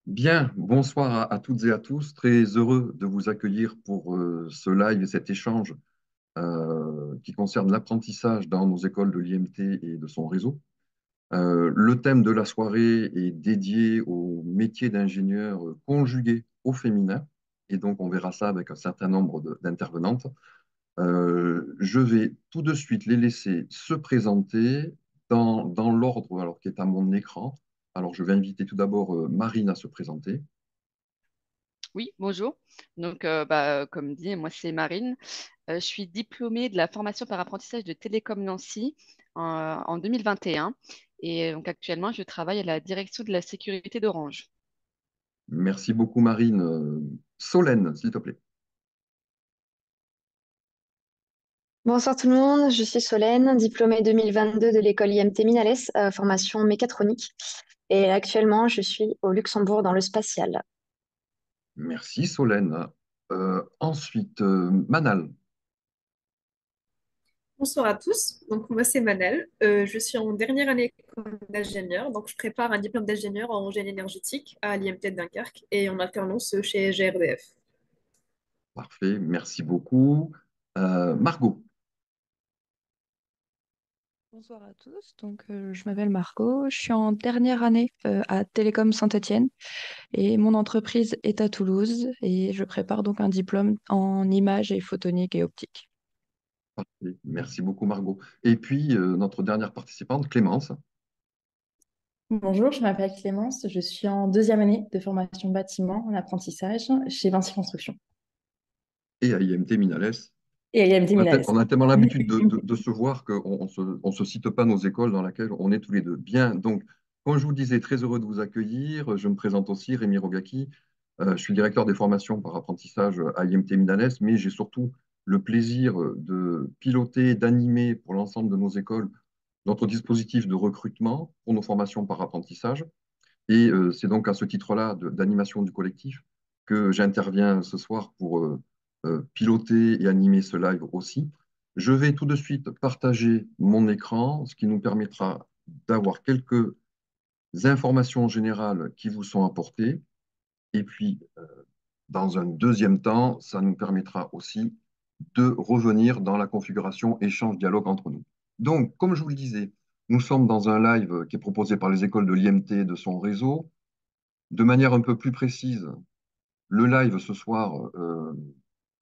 Bien, bonsoir à toutes et à tous. Très heureux de vous accueillir pour ce live et cet échange qui concerne l'apprentissage dans nos écoles de l'IMT et de son réseau. Le thème de la soirée est dédié au métier d'ingénieur conjugué au féminin. Et donc, on verra ça avec un certain nombre d'intervenantes. Je vais tout de suite les laisser se présenter dans l'ordre alors, qui est à mon écran. Alors, je vais inviter tout d'abord Marine à se présenter. Oui, bonjour. Comme dit, moi c'est Marine. Je suis diplômée de la formation par apprentissage de Télécom Nancy en 2021. Et donc actuellement, je travaille à la direction de la sécurité d'Orange. Merci beaucoup, Marine. Solène, s'il te plaît. Bonsoir tout le monde, je suis Solène, diplômée 2022 de l'école IMT Minales, formation mécatronique. Et actuellement, je suis au Luxembourg dans le spatial. Merci, Solène. Ensuite, Manal. Bonsoir à tous. Donc, moi, c'est Manel. Je suis en dernière année d'ingénieur. Donc, je prépare un diplôme d'ingénieur en génie énergétique à l'IMT de Dunkerque et en alternance chez GRDF. Parfait, merci beaucoup. Margot. Bonsoir à tous, je m'appelle Marco, je suis en dernière année à Télécom Saint-Étienne et mon entreprise est à Toulouse et je prépare donc un diplôme en images et photonique et optique. Parfait, merci beaucoup, Margot. Et puis, notre dernière participante, Clémence, Bonjour, je m'appelle Clémence, je suis en deuxième année de formation bâtiment en apprentissage chez Vinci Construction et à IMT Minales. et à l'IMT Minales. On a tellement l'habitude de se voir qu'on on se cite pas nos écoles dans lesquelles on est tous les deux. Bien, donc, comme je vous disais, très heureux de vous accueillir. Je me présente aussi, Rémi Rogaki. Je suis directeur des formations par apprentissage à IMT Minales, mais j'ai surtout le plaisir de piloter, d'animer pour l'ensemble de nos écoles notre dispositif de recrutement pour nos formations par apprentissage. Et c'est donc à ce titre-là d'animation du collectif que j'interviens ce soir pour piloter et animer ce live aussi. Je vais tout de suite partager mon écran, ce qui nous permettra d'avoir quelques informations générales qui vous sont apportées. Et puis, dans un deuxième temps, ça nous permettra aussi de revenir dans la configuration échange-dialogue entre nous. Donc, comme je vous le disais, nous sommes dans un live qui est proposé par les écoles de l'IMT de son réseau. De manière un peu plus précise, le live ce soir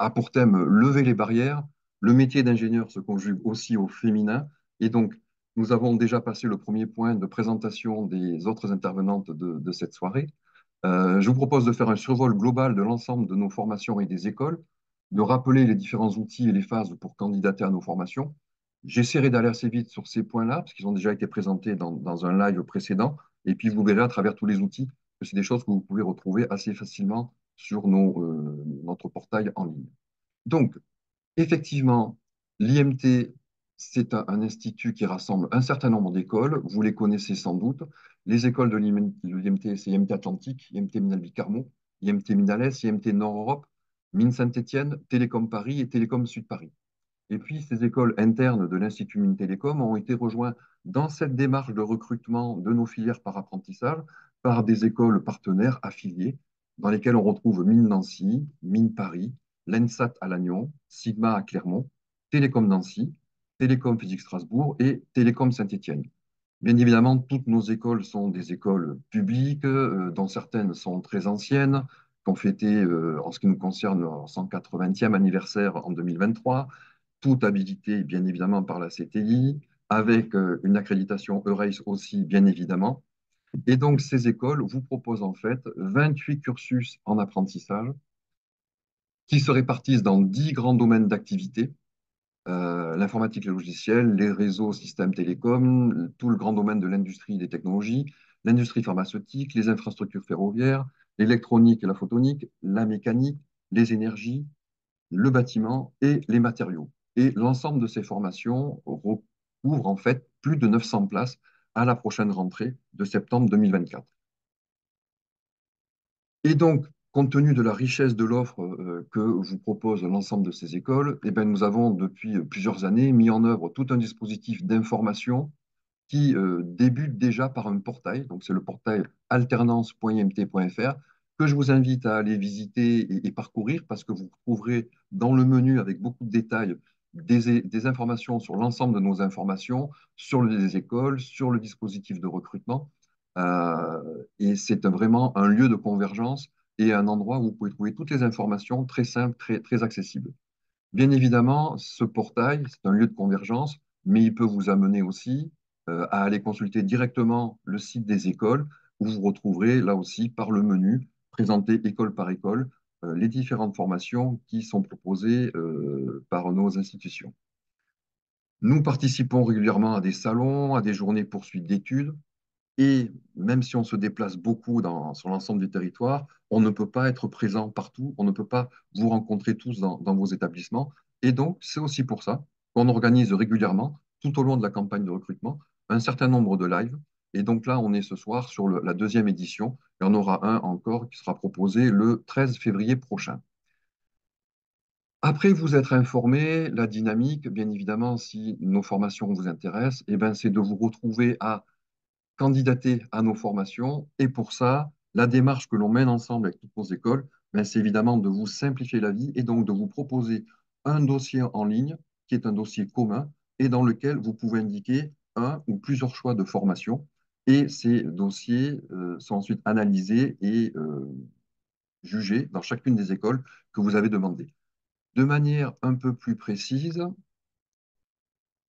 a pour thème lever les barrières. Le métier d'ingénieur se conjugue aussi au féminin. Et donc, nous avons déjà passé le premier point de présentation des autres intervenantes de cette soirée. Je vous propose de faire un survol global de l'ensemble de nos formations et des écoles, de rappeler les différents outils et les phases pour candidater à nos formations. J'essaierai d'aller assez vite sur ces points-là, parce qu'ils ont déjà été présentés dans un live précédent. Et puis, vous verrez à travers tous les outils que c'est des choses que vous pouvez retrouver assez facilement sur notre portail en ligne. Donc, effectivement, l'IMT, c'est un institut qui rassemble un certain nombre d'écoles. Vous les connaissez sans doute. Les écoles de l'IMT, c'est IMT Atlantique, IMT Minalbi Carmaux, IMT Minales, IMT Nord-Europe, Mines Saint-Étienne, Télécom Paris et Télécom Sud Paris. Et puis, ces écoles internes de l'Institut Mines Télécom ont été rejointes dans cette démarche de recrutement de nos filières par apprentissage par des écoles partenaires affiliées, dans lesquelles on retrouve Mines Nancy, Mines Paris, l'ENSAT à Lannion, Sigma à Clermont, Télécom Nancy, Télécom Physique Strasbourg et Télécom Saint-Étienne. Bien évidemment, toutes nos écoles sont des écoles publiques, dont certaines sont très anciennes, qui ont fêté, en ce qui nous concerne, leur 180e anniversaire en 2023, toutes habilitées bien évidemment par la CTI, avec une accréditation EURACE aussi, bien évidemment. Et donc, ces écoles vous proposent en fait 28 cursus en apprentissage qui se répartissent dans 10 grands domaines d'activité, l'informatique, les logiciels, les réseaux, systèmes télécoms, tout le grand domaine de l'industrie et des technologies, l'industrie pharmaceutique, les infrastructures ferroviaires, l'électronique et la photonique, la mécanique, les énergies, le bâtiment et les matériaux. Et l'ensemble de ces formations recouvre en fait plus de 900 places à la prochaine rentrée de septembre 2024. Et donc, compte tenu de la richesse de l'offre que vous propose l'ensemble de ces écoles, eh bien, nous avons depuis plusieurs années mis en œuvre tout un dispositif d'information qui débute déjà par un portail. Donc, c'est le portail alternance.imt.fr que je vous invite à aller visiter et parcourir parce que vous trouverez dans le menu avec beaucoup de détails des informations sur l'ensemble de nos informations, sur les écoles, sur le dispositif de recrutement. Et c'est vraiment un lieu de convergence et un endroit où vous pouvez trouver toutes les informations très simples, très accessibles. Bien évidemment, ce portail, c'est un lieu de convergence, mais il peut vous amener aussi à aller consulter directement le site des écoles, où vous retrouverez là aussi par le menu, présenté école par école, les différentes formations qui sont proposées par nos institutions. Nous participons régulièrement à des salons, à des journées poursuites d'études. Et même si on se déplace beaucoup sur l'ensemble du territoire, on ne peut pas être présent partout, on ne peut pas vous rencontrer tous dans vos établissements. Et donc, c'est aussi pour ça qu'on organise régulièrement, tout au long de la campagne de recrutement, un certain nombre de lives. Et donc là, on est ce soir sur la deuxième édition. Il y en aura un encore qui sera proposé le 13 février prochain. Après vous être informé, la dynamique, bien évidemment, si nos formations vous intéressent, eh ben, c'est de vous retrouver à candidater à nos formations. Et pour ça, la démarche que l'on mène ensemble avec toutes nos écoles, ben, c'est évidemment de vous simplifier la vie et donc de vous proposer un dossier en ligne qui est un dossier commun et dans lequel vous pouvez indiquer un ou plusieurs choix de formation. Et ces dossiers sont ensuite analysés et jugés dans chacune des écoles que vous avez demandées. De manière un peu plus précise,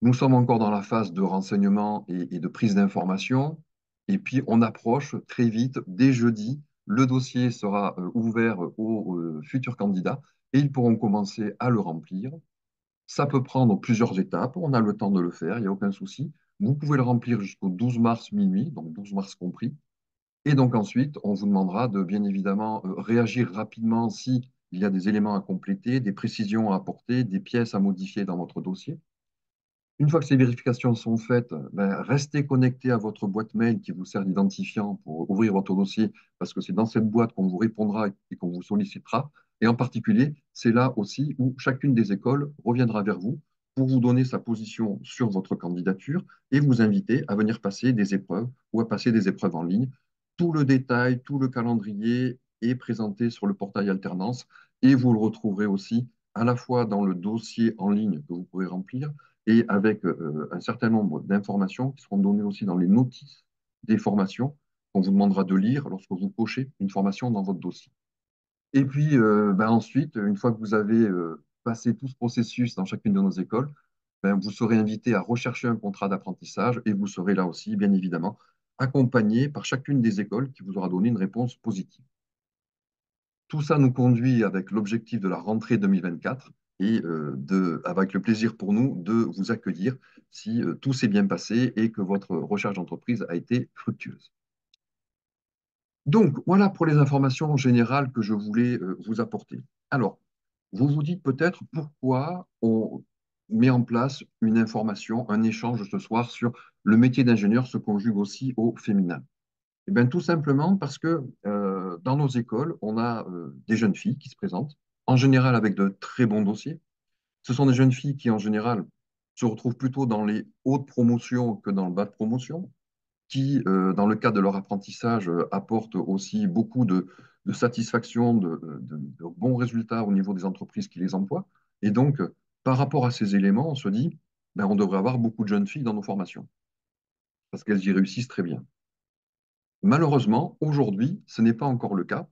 nous sommes encore dans la phase de renseignement et de prise d'information. Et puis, on approche très vite, dès jeudi, le dossier sera ouvert aux futurs candidats et ils pourront commencer à le remplir. Ça peut prendre plusieurs étapes, on a le temps de le faire, il n'y a aucun souci. Vous pouvez le remplir jusqu'au 12 mars minuit, donc 12 mars compris. Et donc ensuite, on vous demandera de bien évidemment réagir rapidement si il y a des éléments à compléter, des précisions à apporter, des pièces à modifier dans votre dossier. Une fois que ces vérifications sont faites, ben, restez connecté à votre boîte mail qui vous sert d'identifiant pour ouvrir votre dossier, parce que c'est dans cette boîte qu'on vous répondra et qu'on vous sollicitera. Et en particulier, c'est là aussi où chacune des écoles reviendra vers vous pour vous donner sa position sur votre candidature et vous inviter à venir passer des épreuves ou à passer des épreuves en ligne. Tout le détail, tout le calendrier est présenté sur le portail Alternance et vous le retrouverez aussi à la fois dans le dossier en ligne que vous pourrez remplir et avec un certain nombre d'informations qui seront données aussi dans les notices des formations qu'on vous demandera de lire lorsque vous cochez une formation dans votre dossier. Et puis ben ensuite, une fois que vous avez passé tout ce processus dans chacune de nos écoles, ben, vous serez invité à rechercher un contrat d'apprentissage et vous serez là aussi, bien évidemment, accompagné par chacune des écoles qui vous aura donné une réponse positive. Tout ça nous conduit avec l'objectif de la rentrée 2024 et avec le plaisir pour nous de vous accueillir si tout s'est bien passé et que votre recherche d'entreprise a été fructueuse. Donc, voilà pour les informations générales que je voulais vous apporter. Alors, vous vous dites peut-être pourquoi on met en place une information, un échange ce soir sur le métier d'ingénieur se conjugue aussi au féminin. Eh bien, tout simplement parce que dans nos écoles, on a des jeunes filles qui se présentent, en général avec de très bons dossiers. Ce sont des jeunes filles qui, en général, se retrouvent plutôt dans les hautes promotions que dans le bas de promotion, qui, dans le cadre de leur apprentissage, apportent aussi beaucoup de satisfaction, de bons résultats au niveau des entreprises qui les emploient. Et donc, par rapport à ces éléments, on se dit, ben, on devrait avoir beaucoup de jeunes filles dans nos formations, parce qu'elles y réussissent très bien. Malheureusement, aujourd'hui, ce n'est pas encore le cas,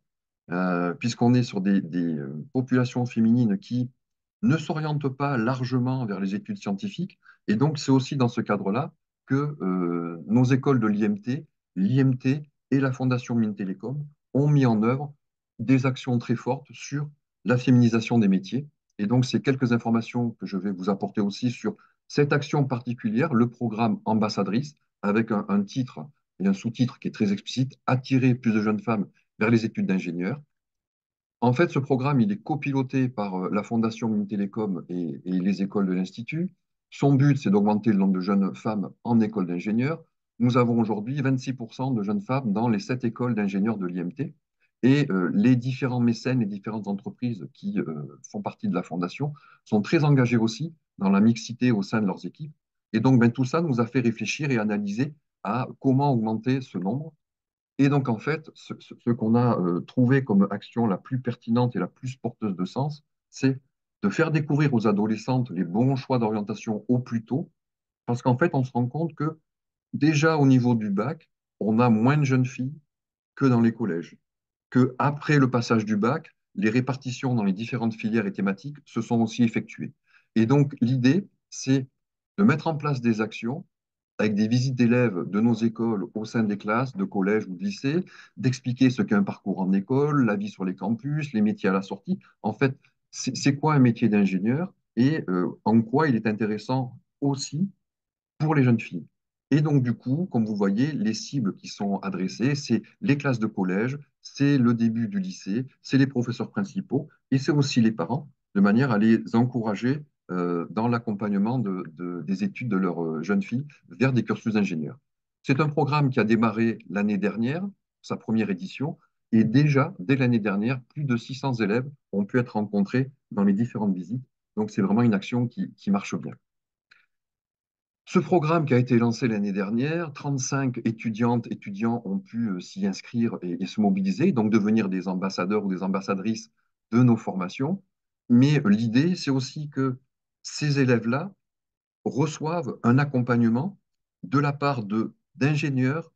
puisqu'on est sur des populations féminines qui ne s'orientent pas largement vers les études scientifiques. Et donc, c'est aussi dans ce cadre-là que nos écoles de l'IMT et la Fondation Mines Télécom ont mis en œuvre des actions très fortes sur la féminisation des métiers. Et donc, c'est quelques informations que je vais vous apporter aussi sur cette action particulière, le programme Ambassadrice, avec un titre et un sous-titre qui est très explicite, attirer plus de jeunes femmes vers les études d'ingénieurs. En fait, ce programme, il est copiloté par la Fondation Mines Télécom et les écoles de l'Institut. Son but, c'est d'augmenter le nombre de jeunes femmes en école d'ingénieurs. Nous avons aujourd'hui 26% de jeunes femmes dans les 7 écoles d'ingénieurs de l'IMT. Et les différents mécènes, les différentes entreprises qui font partie de la Fondation sont très engagées aussi dans la mixité au sein de leurs équipes. Et donc, ben, tout ça nous a fait réfléchir et analyser à comment augmenter ce nombre. Et donc, en fait, ce qu'on a trouvé comme action la plus pertinente et la plus porteuse de sens, c'est de faire découvrir aux adolescentes les bons choix d'orientation au plus tôt, parce qu'en fait, on se rend compte que déjà au niveau du bac, on a moins de jeunes filles que dans les collèges, que après le passage du bac, les répartitions dans les différentes filières et thématiques se sont aussi effectuées. Et donc, l'idée, c'est de mettre en place des actions avec des visites d'élèves de nos écoles au sein des classes, de collèges ou de lycées, d'expliquer ce qu'est un parcours en école, la vie sur les campus, les métiers à la sortie. En fait, c'est quoi un métier d'ingénieur et en quoi il est intéressant aussi pour les jeunes filles. Et donc, du coup, comme vous voyez, les cibles qui sont adressées, c'est les classes de collège, c'est le début du lycée, c'est les professeurs principaux et c'est aussi les parents, de manière à les encourager dans l'accompagnement des études de leurs jeunes filles vers des cursus d'ingénieurs. C'est un programme qui a démarré l'année dernière, sa première édition, et déjà, dès l'année dernière, plus de 600 élèves ont pu être rencontrés dans les différentes visites. Donc, c'est vraiment une action qui marche bien. Ce programme qui a été lancé l'année dernière, 35 étudiantes, étudiants ont pu s'y inscrire et se mobiliser, donc devenir des ambassadeurs ou des ambassadrices de nos formations. Mais l'idée, c'est aussi que ces élèves-là reçoivent un accompagnement de la part d'ingénieurs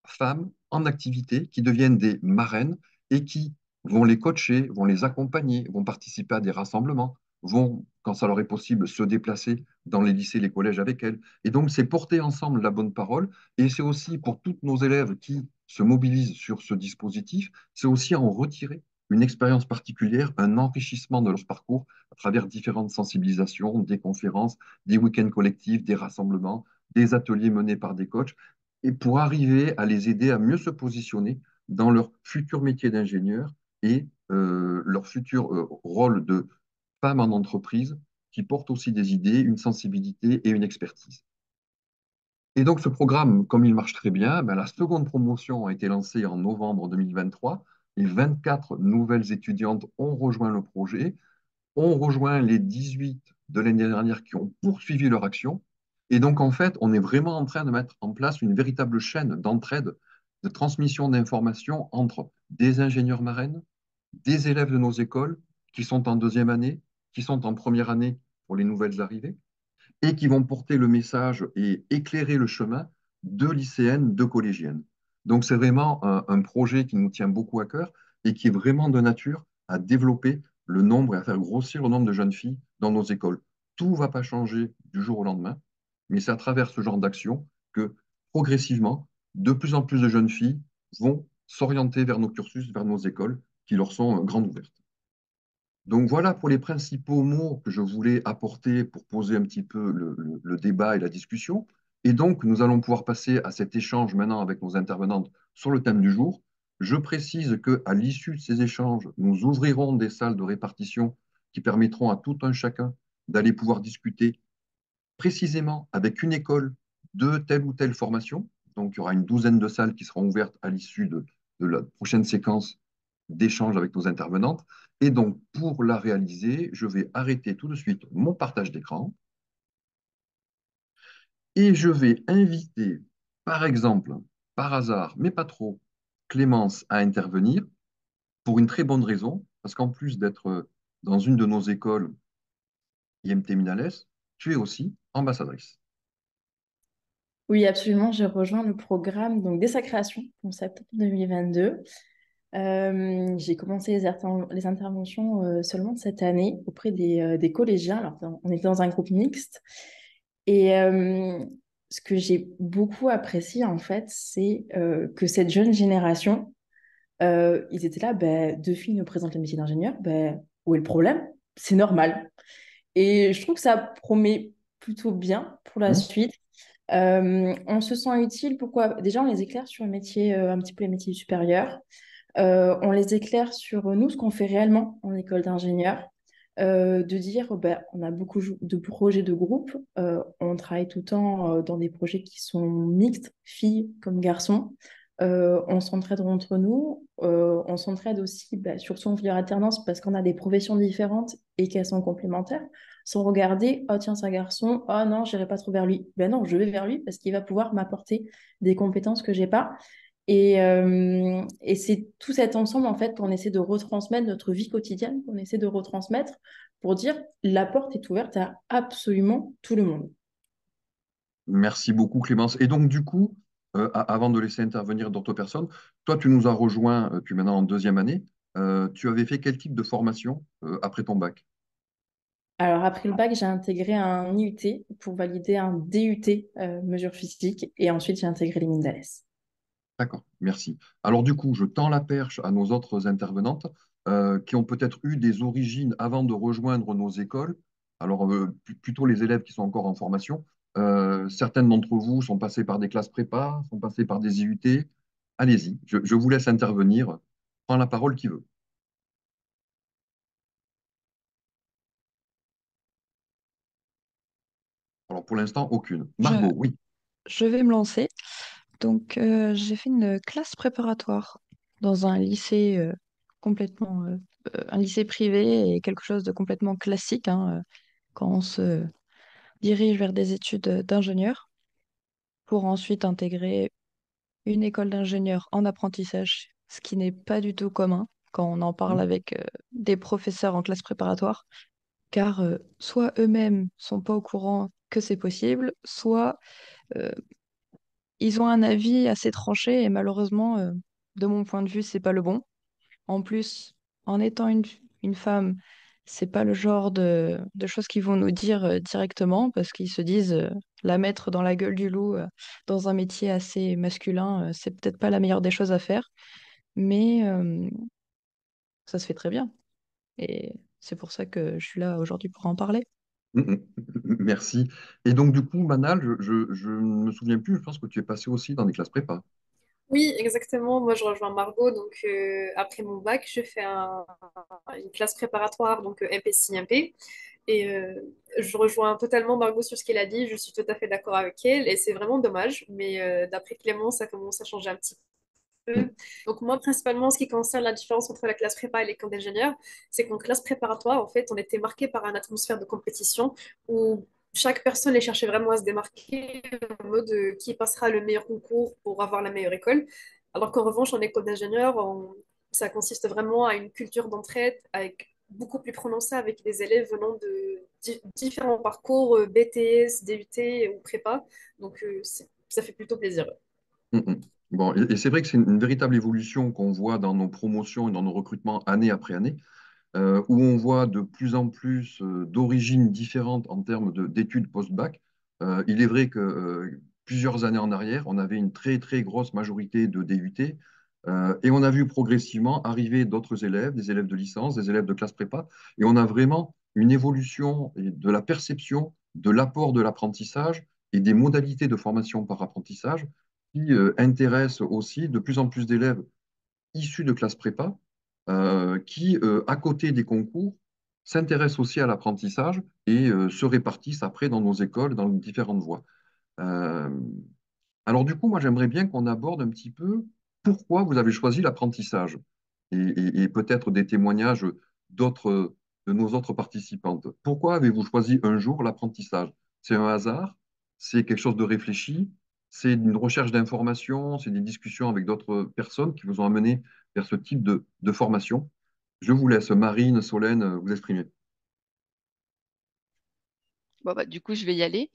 femmes en activité qui deviennent des marraines et qui vont les coacher, vont les accompagner, vont participer à des rassemblements, vont, quand ça leur est possible, se déplacer dans les lycées, les collèges avec elles. Et donc, c'est porter ensemble la bonne parole. Et c'est aussi pour tous nos élèves qui se mobilisent sur ce dispositif, c'est aussi en retirer une expérience particulière, un enrichissement de leur parcours à travers différentes sensibilisations, des conférences, des week-ends collectifs, des rassemblements, des ateliers menés par des coachs et pour arriver à les aider à mieux se positionner dans leur futur métier d'ingénieur et leur futur rôle de femme en entreprise qui porte aussi des idées, une sensibilité et une expertise. Et donc ce programme, comme il marche très bien, ben, la seconde promotion a été lancée en novembre 2023 et 24 nouvelles étudiantes ont rejoint le projet, ont rejoint les 18 de l'année dernière qui ont poursuivi leur action. Et donc, en fait, on est vraiment en train de mettre en place une véritable chaîne d'entraide, de transmission d'informations entre des ingénieurs marines, des élèves de nos écoles qui sont en deuxième année, qui sont en première année pour les nouvelles arrivées, et qui vont porter le message et éclairer le chemin de lycéennes, de collégiennes. Donc, c'est vraiment un projet qui nous tient beaucoup à cœur et qui est vraiment de nature à développer le nombre et à faire grossir le nombre de jeunes filles dans nos écoles. Tout ne va pas changer du jour au lendemain, mais c'est à travers ce genre d'action que progressivement, de plus en plus de jeunes filles vont s'orienter vers nos cursus, vers nos écoles qui leur sont grandes ouvertes. Donc voilà pour les principaux mots que je voulais apporter pour poser un petit peu le débat et la discussion. Et donc, nous allons pouvoir passer à cet échange maintenant avec nos intervenantes sur le thème du jour. Je précise qu'à l'issue de ces échanges, nous ouvrirons des salles de répartition qui permettront à tout un chacun d'aller pouvoir discuter précisément avec une école de telle ou telle formation. Donc, il y aura une douzaine de salles qui seront ouvertes à l'issue de la prochaine séquence d'échange avec nos intervenantes. Et donc, pour la réaliser, je vais arrêter tout de suite mon partage d'écran et je vais inviter, par exemple, par hasard, mais pas trop, Clémence à intervenir pour une très bonne raison, parce qu'en plus d'être dans une de nos écoles IMT Minales, tu es aussi ambassadrice. Oui, absolument. J'ai rejoint le programme donc, dès sa création en septembre 2022. J'ai commencé les interventions seulement cette année auprès des collégiens. Alors, on était dans un groupe mixte. Et ce que j'ai beaucoup apprécié, en fait, c'est que cette jeune génération, ils étaient là, ben, deux filles nous présentent le métier d'ingénieur, ben, où est le problème? C'est normal. Et je trouve que ça promet plutôt bien pour la Mmh. suite. On se sent utile. Pourquoi? Déjà, on les éclaire sur les métiers, un petit peu les métiers supérieurs. On les éclaire sur nous, ce qu'on fait réellement en école d'ingénieur. De dire, ben, on a beaucoup de projets de groupe. On travaille tout le temps dans des projets qui sont mixtes, filles comme garçons. On s'entraide entre nous. On s'entraide aussi, ben, surtout en filière alternance, parce qu'on a des professions différentes et qu'elles sont complémentaires. sans regarder, oh tiens, c'est un garçon, oh non, j'irai pas trop vers lui. Ben non, je vais vers lui parce qu'il va pouvoir m'apporter des compétences que j'ai pas. Et c'est tout cet ensemble, en fait, qu'on essaie de retransmettre, notre vie quotidienne, qu'on essaie de retransmettre pour dire la porte est ouverte à absolument tout le monde. Merci beaucoup, Clémence. Et donc, du coup, avant de laisser intervenir d'autres personnes, toi, tu nous as rejoint, tu es maintenant en deuxième année. Tu avais fait quel type de formation après ton bac? Alors, après le bac, j'ai intégré un IUT pour valider un DUT mesure physique et ensuite j'ai intégré les mines d'Alès. D'accord, merci. Alors, du coup, je tends la perche à nos autres intervenantes qui ont peut-être eu des origines avant de rejoindre nos écoles. Alors, plutôt les élèves qui sont encore en formation. Certaines d'entre vous sont passées par des classes prépa, sont passées par des IUT. Allez-y, je vous laisse intervenir. Prends la parole qui veut. Alors pour l'instant, aucune. Je, Margot, oui. je vais me lancer. Donc, j'ai fait une classe préparatoire dans un lycée un lycée privé et quelque chose de complètement classique quand on se dirige vers des études d'ingénieur pour ensuite intégrer une école d'ingénieur en apprentissage, ce qui n'est pas du tout commun quand on en parle Hmm. avec des professeurs en classe préparatoire, car soit eux-mêmes sont pas au courant que c'est possible, soit euh, ils ont un avis assez tranché et malheureusement, de mon point de vue, c'est pas le bon. En plus, en étant une femme, c'est pas le genre de choses qu'ils vont nous dire directement parce qu'ils se disent la mettre dans la gueule du loup dans un métier assez masculin, c'est peut-être pas la meilleure des choses à faire, mais ça se fait très bien. Et c'est pour ça que je suis là aujourd'hui pour en parler. Hmm, hmm. Merci. Et donc du coup, Manal, je ne me souviens plus, je pense que tu es passé aussi dans des classes prépa. Oui, exactement. Moi, je rejoins Margot. Donc, après mon bac, je fais une classe préparatoire, donc MPC-MP. Et je rejoins totalement Margot sur ce qu'elle a dit. Je suis tout à fait d'accord avec elle. Et c'est vraiment dommage. Mais d'après Clément, ça commence à changer un petit Hmm. peu. Donc, moi, principalement, en ce qui concerne la différence entre la classe prépa et l'école d'ingénieur, c'est qu'en classe préparatoire, en fait, on était marqué par une atmosphère de compétition où chaque personne les cherchait vraiment à se démarquer en mode qui passera le meilleur concours pour avoir la meilleure école. Alors qu'en revanche, en école d'ingénieur, ça consiste vraiment à une culture d'entraide avec beaucoup plus prononcée avec des élèves venant de différents parcours, BTS, DUT ou prépa. Donc, ça fait plutôt plaisir. Hmm, hmm. Bon, et c'est vrai que c'est une véritable évolution qu'on voit dans nos promotions et dans nos recrutements année après année, où on voit de plus en plus d'origines différentes en termes d'études post-bac. Il est vrai que plusieurs années en arrière, on avait une très très grosse majorité de DUT, et on a vu progressivement arriver d'autres élèves, des élèves de licence, des élèves de classe prépa, et on a vraiment une évolution de la perception de l'apport de l'apprentissage et des modalités de formation par apprentissage qui intéressent aussi de plus en plus d'élèves issus de classes prépa qui, à côté des concours, s'intéressent aussi à l'apprentissage et se répartissent après dans nos écoles, dans différentes voies. Euh, alors du coup, moi, j'aimerais bien qu'on aborde un petit peu pourquoi vous avez choisi l'apprentissage et peut-être des témoignages d'autres, de nos autres participantes. Pourquoi avez-vous choisi un jour l'apprentissage? C'est un hasard? C'est quelque chose de réfléchi? C'est une recherche d'informations? C'est des discussions avec d'autres personnes qui vous ont amené vers ce type de formation? Je vous laisse, Marine, Solène, vous exprimer. Bon, bah, du coup, je vais y aller.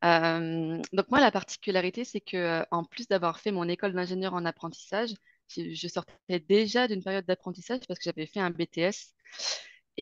Donc moi, la particularité, c'est que en plus d'avoir fait mon école d'ingénieur en apprentissage, je sortais déjà d'une période d'apprentissage parce que j'avais fait un BTS.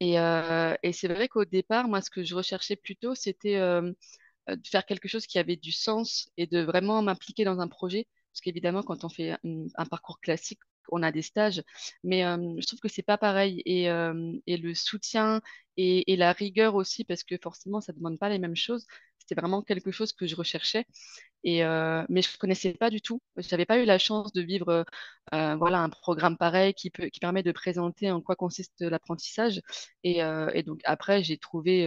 Et c'est vrai qu'au départ, moi, ce que je recherchais plutôt, c'était de faire quelque chose qui avait du sens et de vraiment m'impliquer dans un projet. Parce qu'évidemment, quand on fait un parcours classique, on a des stages, mais je trouve que c'est pas pareil. Et le soutien et la rigueur aussi, parce que forcément, ça demande pas les mêmes choses. C'était vraiment quelque chose que je recherchais. Mais je connaissais pas du tout. J'avais pas eu la chance de vivre voilà, un programme pareil qui permet de présenter en quoi consiste l'apprentissage. Et donc après, j'ai trouvé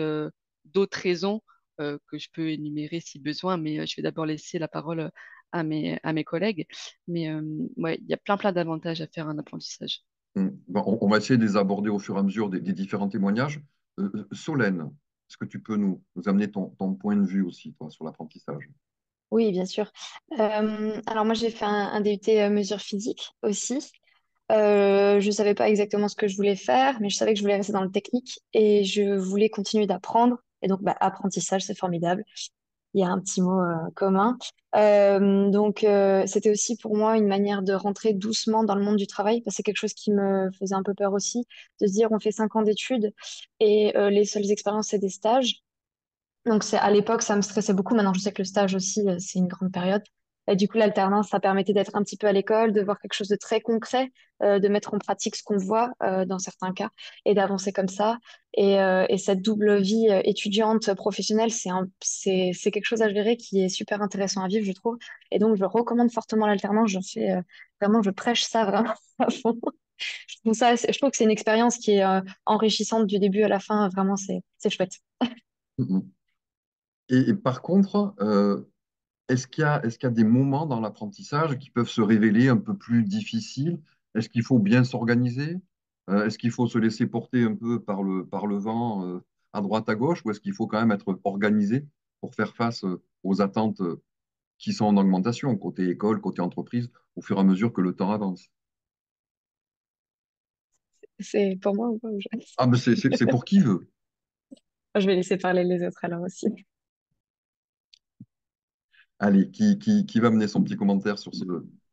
d'autres raisons que je peux énumérer si besoin, mais je vais d'abord laisser la parole à mes collègues. Mais ouais, il y a plein d'avantages à faire un apprentissage. Bon, on va essayer de les aborder au fur et à mesure des différents témoignages. Solène, Est-ce que tu peux nous amener ton point de vue aussi, toi, sur l'apprentissage? Oui, bien sûr. Alors moi, j'ai fait un DUT mesures physiques aussi. Je ne savais pas exactement ce que je voulais faire, mais je savais que je voulais rester dans le technique et je voulais continuer d'apprendre. Et donc, bah, apprentissage, c'est formidable. Il y a un petit mot commun. C'était aussi pour moi une manière de rentrer doucement dans le monde du travail, parce que c'est quelque chose qui me faisait un peu peur aussi, de se dire on fait 5 ans d'études et les seules expériences, c'est des stages. Donc c'est à l'époque, ça me stressait beaucoup. Maintenant, je sais que le stage aussi, c'est une grande période. Et du coup, l'alternance, ça permettait d'être un petit peu à l'école, de voir quelque chose de très concret, de mettre en pratique ce qu'on voit dans certains cas et d'avancer comme ça. Et cette double vie étudiante, professionnelle, c'est quelque chose à gérer qui est super intéressant à vivre, je trouve. Et donc, je recommande fortement l'alternance. Vraiment, je prêche ça vraiment à fond. Je trouve que c'est une expérience qui est enrichissante du début à la fin. Vraiment, c'est chouette. Mhm. Et par contre, est-ce qu'il y a des moments dans l'apprentissage qui peuvent se révéler un peu plus difficiles? Est-ce qu'il faut bien s'organiser? Est-ce qu'il faut se laisser porter un peu par le vent à droite, à gauche? Ou est-ce qu'il faut quand même être organisé pour faire face aux attentes qui sont en augmentation, côté école, côté entreprise, au fur et à mesure que le temps avance? C'est pour moi ou pas? Ah, mais c'est pour qui veut. Je vais laisser parler les autres alors aussi. Allez, qui va mener son petit commentaire sur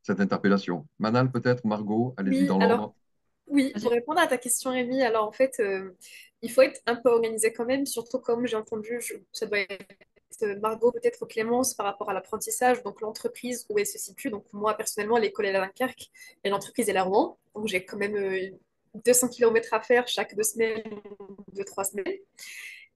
cette interpellation? Manal, peut-être? Margot? Allez-y Oui, dans alors l'ordre. oui, Vas-y. pour répondre à ta question, Rémi, alors en fait, il faut être un peu organisé quand même, surtout comme j'ai entendu, ça doit être Margot, peut-être Clémence par rapport à l'apprentissage, donc l'entreprise où elle se situe. Donc moi, personnellement, l'école est à Dunkerque et l'entreprise est à Rouen. Donc j'ai quand même 200 km à faire chaque 2 semaines, 2, 3 semaines.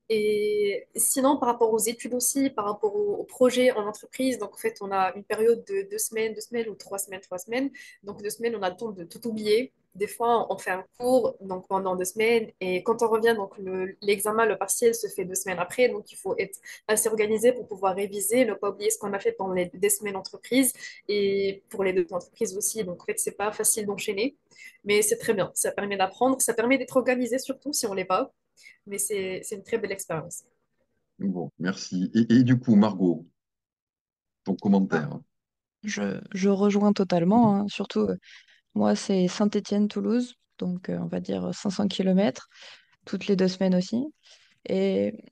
Et sinon, par rapport aux études aussi, par rapport aux projets en entreprise, donc en fait, on a une période de 2 semaines, 2 semaines ou 3 semaines, 3 semaines. Donc 2 semaines, on a le temps de tout oublier. Des fois, on fait un cours donc pendant 2 semaines et quand on revient, donc l'examen, le partiel se fait 2 semaines après. Donc il faut être assez organisé pour pouvoir réviser, ne pas oublier ce qu'on a fait pendant les des semaines entreprises et pour les 2 entreprises aussi. Donc en fait, c'est pas facile d'enchaîner, mais c'est très bien. Ça permet d'apprendre, ça permet d'être organisé surtout si on l'est pas. Mais c'est une très belle expérience. Bon, merci. Et du coup, Margot, ton Ah, commentaire. je rejoins totalement, hein. Surtout, moi, c'est Saint-Étienne-Toulouse, donc on va dire 500 kilomètres toutes les 2 semaines aussi. Et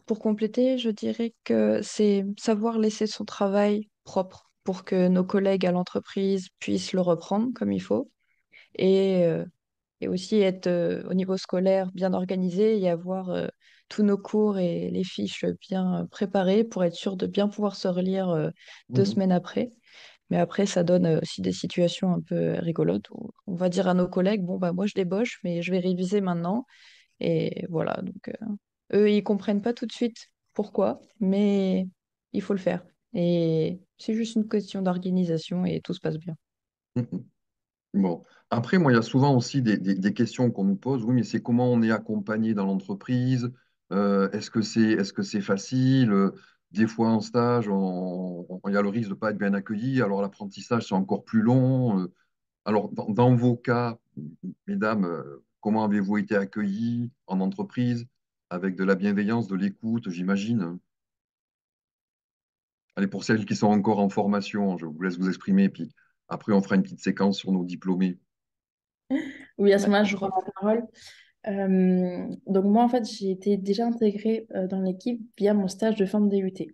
pour compléter, je dirais que c'est savoir laisser son travail propre pour que nos collègues à l'entreprise puissent le reprendre comme il faut. Et, euh, et aussi être au niveau scolaire bien organisé et avoir tous nos cours et les fiches bien préparées pour être sûr de bien pouvoir se relire 2 semaines après. Mais après, ça donne aussi des situations un peu rigolotes où on va dire à nos collègues, bon, bah, moi, je débauche, mais je vais réviser maintenant. Et voilà, donc eux, ils comprennent pas tout de suite pourquoi, mais il faut le faire. Et c'est juste une question d'organisation et tout se passe bien. Mhm. Bon. Après, moi, il y a souvent aussi des questions qu'on nous pose. Oui, mais c'est comment on est accompagné dans l'entreprise? Est-ce que c'est facile? Des fois, en stage, il y a le risque de ne pas être bien accueilli. Alors, l'apprentissage, c'est encore plus long. Alors, dans vos cas, mesdames, comment avez-vous été accueillis en entreprise? Avec de la bienveillance, de l'écoute, j'imagine. Allez, pour celles qui sont encore en formation, je vous laisse vous exprimer, puis après, on fera une petite séquence sur nos diplômés. Oui, à ce Bah, moment-là, je je reprends la parole. Donc moi, en fait, j'ai été déjà intégrée dans l'équipe via mon stage de fin de DUT.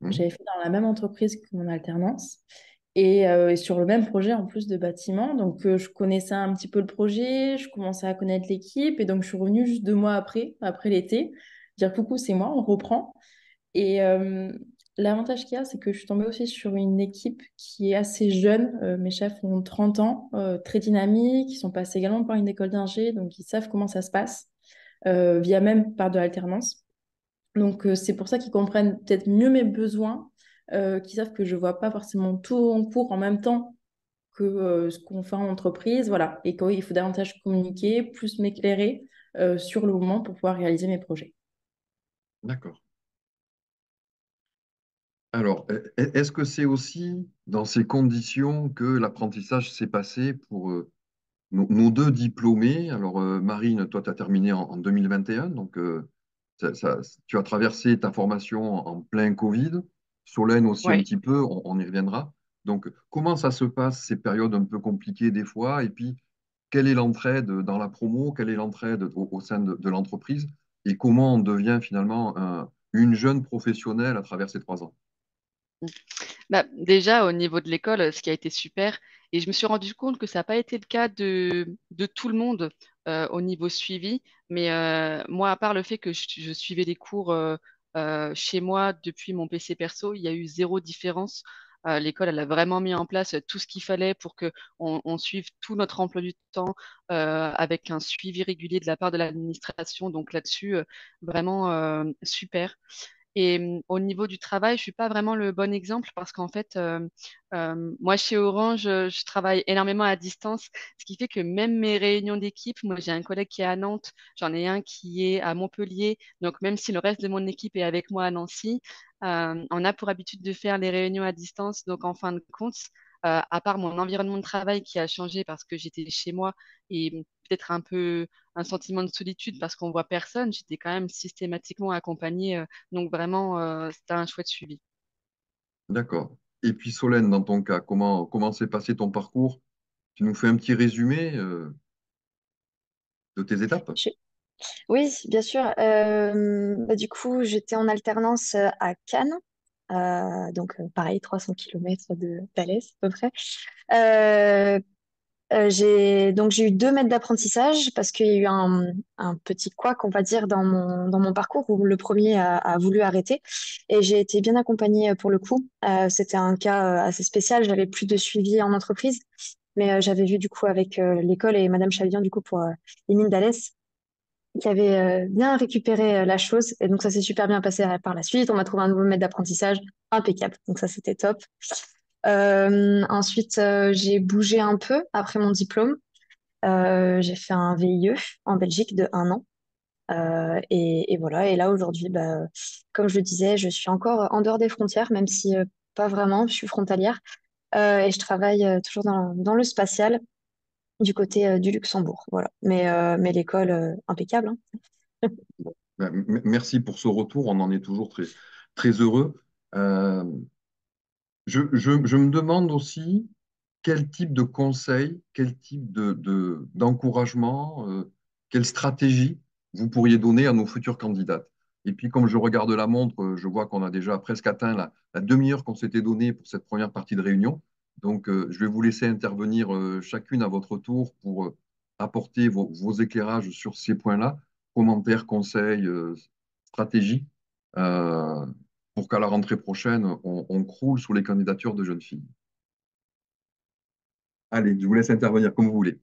Hmm. J'avais fait dans la même entreprise que mon alternance et sur le même projet en plus de bâtiment. Donc je connaissais un petit peu le projet, je commençais à connaître l'équipe et donc je suis revenue juste 2 mois après l'été, dire coucou, c'est moi, on reprend. Et l'avantage qu'il y a, c'est que je suis tombée aussi sur une équipe qui est assez jeune. Mes chefs ont 30 ans, très dynamiques, ils sont passés également par une école d'ingé, donc ils savent comment ça se passe, via même par de l'alternance. Donc c'est pour ça qu'ils comprennent peut-être mieux mes besoins, qu'ils savent que je vois pas forcément tout en cours en même temps que ce qu'on fait en entreprise, voilà, et qu'il faut davantage communiquer, plus m'éclairer sur le moment pour pouvoir réaliser mes projets. D'accord. Alors, est-ce que c'est aussi dans ces conditions que l'apprentissage s'est passé pour nos deux diplômés? Alors, Marine, toi, tu as terminé en 2021, donc Tu as traversé ta formation en plein Covid, Solène aussi un Oui. petit peu, on y reviendra. Donc, comment ça se passe, ces périodes un peu compliquées des fois? Et puis, quelle est l'entraide dans la promo? Quelle est l'entraide au sein de l'entreprise? Et comment on devient finalement une jeune professionnelle à travers ces 3 ans? Bah, déjà, au niveau de l'école, ce qui a été super, et je me suis rendu compte que ça n'a pas été le cas de tout le monde au niveau suivi, mais moi, à part le fait que je suivais les cours chez moi depuis mon PC perso, il y a eu zéro différence. L'école, elle a vraiment mis en place tout ce qu'il fallait pour que on suive tout notre emploi du temps avec un suivi régulier de la part de l'administration. Donc là-dessus, vraiment super. Et au niveau du travail, je suis pas vraiment le bon exemple parce qu'en fait, moi chez Orange, je travaille énormément à distance, ce qui fait que même mes réunions d'équipe, moi j'ai un collègue qui est à Nantes, j'en ai un qui est à Montpellier, donc même si le reste de mon équipe est avec moi à Nancy, on a pour habitude de faire les réunions à distance. Donc en fin de compte, à part mon environnement de travail qui a changé parce que j'étais chez moi et peut-être un peu un sentiment de solitude parce qu'on voit personne, j'étais quand même systématiquement accompagnée. Donc vraiment, c'était un chouette suivi. D'accord. Et puis Solène, dans ton cas, comment s'est passé ton parcours? Tu nous fais un petit résumé de tes étapes? Je- Oui, bien sûr. Du coup, j'étais en alternance à Cannes. Donc, pareil, 300 kilomètres de Thalès, à peu près. Euh, j'ai eu 2 mètres d'apprentissage parce qu'il y a eu un petit couac, on va dire, dans mon parcours où le premier a voulu arrêter. Et j'ai été bien accompagnée pour le coup. C'était un cas assez spécial. J'avais plus de suivi en entreprise, mais j'avais vu du coup avec l'école et Madame Chavian du coup pour les mines d'Alès qui avait bien récupéré la chose. Et donc, ça s'est super bien passé par la suite. On m'a trouvé un nouveau maître d'apprentissage impeccable. Donc, ça, c'était top. Ensuite, j'ai bougé un peu après mon diplôme. J'ai fait un VIE en Belgique de 1 an. Et voilà. Et là, aujourd'hui, comme je le disais, je suis encore en dehors des frontières, même si pas vraiment, je suis frontalière. Et je travaille toujours dans le spatial du côté du Luxembourg. Voilà. Mais l'école, impeccable, hein. Merci pour ce retour, on en est toujours très, très heureux. Euh, je me demande aussi quel type de conseil, quel type d'encouragement, quelle stratégie vous pourriez donner à nos futurs candidates. Et puis, comme je regarde la montre, je vois qu'on a déjà presque atteint la demi-heure qu'on s'était donnée pour cette première partie de réunion. Donc, je vais vous laisser intervenir chacune à votre tour pour apporter vos éclairages sur ces points-là, commentaires, conseils, stratégies, euh, pour qu'à la rentrée prochaine, on croule sur les candidatures de jeunes filles. Allez, je vous laisse intervenir comme vous voulez.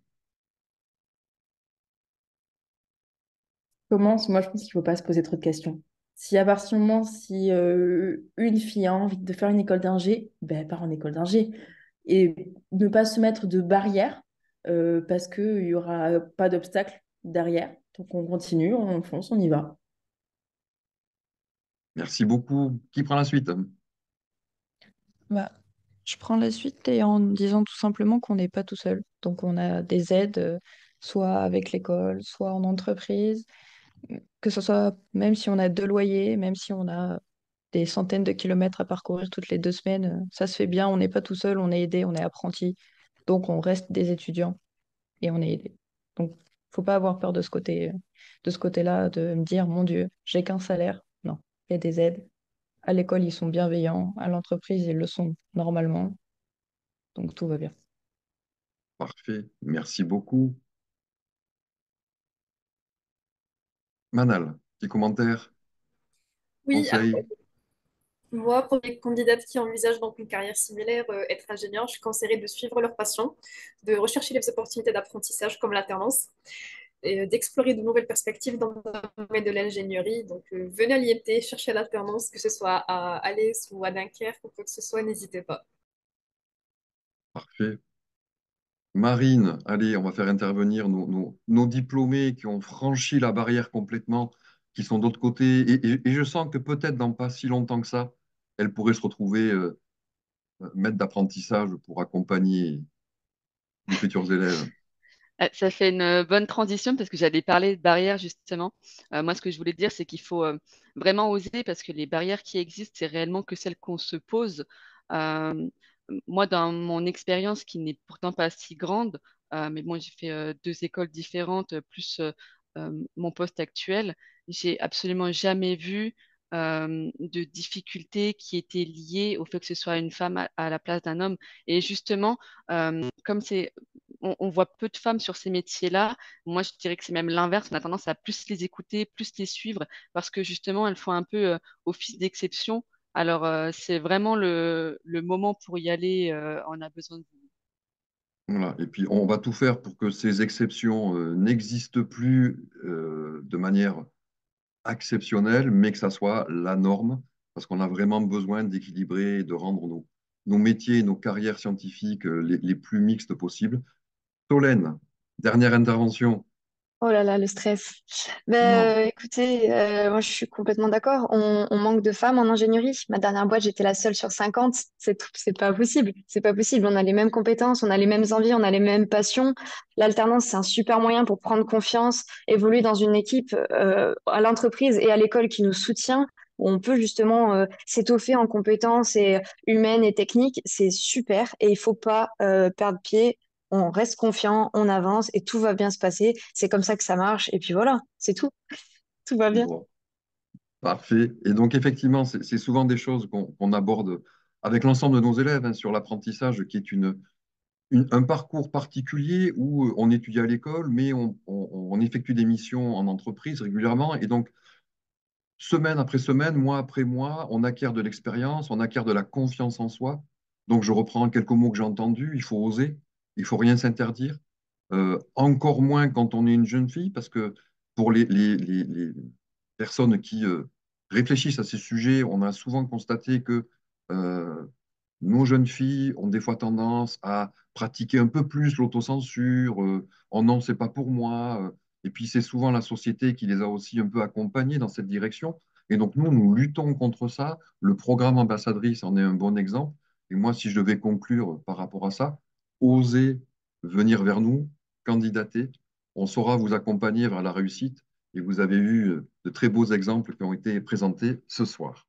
Commence, moi je pense qu'il ne faut pas se poser trop de questions. Si à partir du moment si une fille a envie de faire une école d'ingé, ben elle part en école d'ingé. Et ne pas se mettre de barrière parce qu'il n'y aura pas d'obstacle derrière. Donc on continue, on fonce, on y va. Merci beaucoup. Qui prend la suite? Bah, je prends la suite et en disant tout simplement qu'on n'est pas tout seul. Donc on a des aides, soit avec l'école, soit en entreprise, que ce soit même si on a 2 loyers, même si on a des centaines de kilomètres à parcourir toutes les 2 semaines, ça se fait bien, on n'est pas tout seul, on est aidé, on est apprenti. Donc on reste des étudiants et on est aidé. Donc faut pas avoir peur de ce côté-là, de me dire, mon Dieu, j'ai qu'un salaire. Non, il y a des aides. À l'école, ils sont bienveillants. À l'entreprise, ils le sont normalement. Donc tout va bien. Parfait. Merci beaucoup. Manal, petit commentaire, Oui, alors conseil. moi, pour les candidates qui envisagent donc une carrière similaire, être ingénieur, je conseillerais de suivre leur passion, de rechercher les opportunités d'apprentissage comme l'alternance et d'explorer de nouvelles perspectives dans le domaine de l'ingénierie. Donc, venez à l'IMT, cherchez l'alternance, que ce soit à Alès ou à Dunkerque ou quoi que ce soit, n'hésitez pas. Parfait. Marine, allez, on va faire intervenir nos diplômés qui ont franchi la barrière complètement, qui sont d'autre côté. Et je sens que peut-être dans pas si longtemps que ça, elles pourraient se retrouver maîtres d'apprentissage pour accompagner les futurs élèves. Ça fait une bonne transition parce que j'allais parler de barrières justement. Moi, ce que je voulais dire, c'est qu'il faut vraiment oser parce que les barrières qui existent, c'est réellement que celles qu'on se pose. Euh, Moi, dans mon expérience qui n'est pourtant pas si grande, mais bon, j'ai fait deux écoles différentes, plus mon poste actuel, j'ai absolument jamais vu de difficultés qui étaient liées au fait que ce soit une femme à la place d'un homme. Et justement, comme on voit peu de femmes sur ces métiers-là. Moi, je dirais que c'est même l'inverse. On a tendance à plus les écouter, plus les suivre, parce que justement, elles font un peu office d'exception. Alors, c'est vraiment le moment pour y aller. On a besoin de vous. Voilà. Et puis, on va tout faire pour que ces exceptions n'existent plus de manière exceptionnelle, mais que ça soit la norme, parce qu'on a vraiment besoin d'équilibrer et de rendre nos métiers et nos carrières scientifiques les plus mixtes possibles. Solène, dernière intervention. Oh là là, le stress. Non. Ben, écoutez, moi je suis complètement d'accord. On manque de femmes en ingénierie. Ma dernière boîte, j'étais la seule sur 50. C'est pas possible. C'est pas possible. On a les mêmes compétences, on a les mêmes envies, on a les mêmes passions. L'alternance, c'est un super moyen pour prendre confiance, évoluer dans une équipe à l'entreprise et à l'école qui nous soutient, où on peut justement s'étoffer en compétences et humaines et techniques. C'est super et il faut pas perdre pied. On reste confiant, on avance et tout va bien se passer. C'est comme ça que ça marche. Et puis voilà, c'est tout. Tout va bien. Bon, parfait. Et donc, effectivement, c'est souvent des choses qu'on aborde avec l'ensemble de nos élèves hein, sur l'apprentissage, qui est un parcours particulier où on étudie à l'école, mais on effectue des missions en entreprise régulièrement. Et donc, semaine après semaine, mois après mois, on acquiert de l'expérience, on acquiert de la confiance en soi. Donc, je reprends quelques mots que j'ai entendus. Il faut oser, il faut rien s'interdire. Encore moins quand on est une jeune fille, parce que pour les personnes qui réfléchissent à ces sujets, on a souvent constaté que euh, nos jeunes filles ont des fois tendance à pratiquer un peu plus l'autocensure. Oh non, c'est pas pour moi. Et puis c'est souvent la société qui les a aussi un peu accompagnées dans cette direction. Et donc nous luttons contre ça. Le programme ambassadrice en est un bon exemple. Et moi, si je devais conclure par rapport à ça, osez venir vers nous, candidater. On saura vous accompagner vers la réussite. Et vous avez eu de très beaux exemples qui ont été présentés ce soir.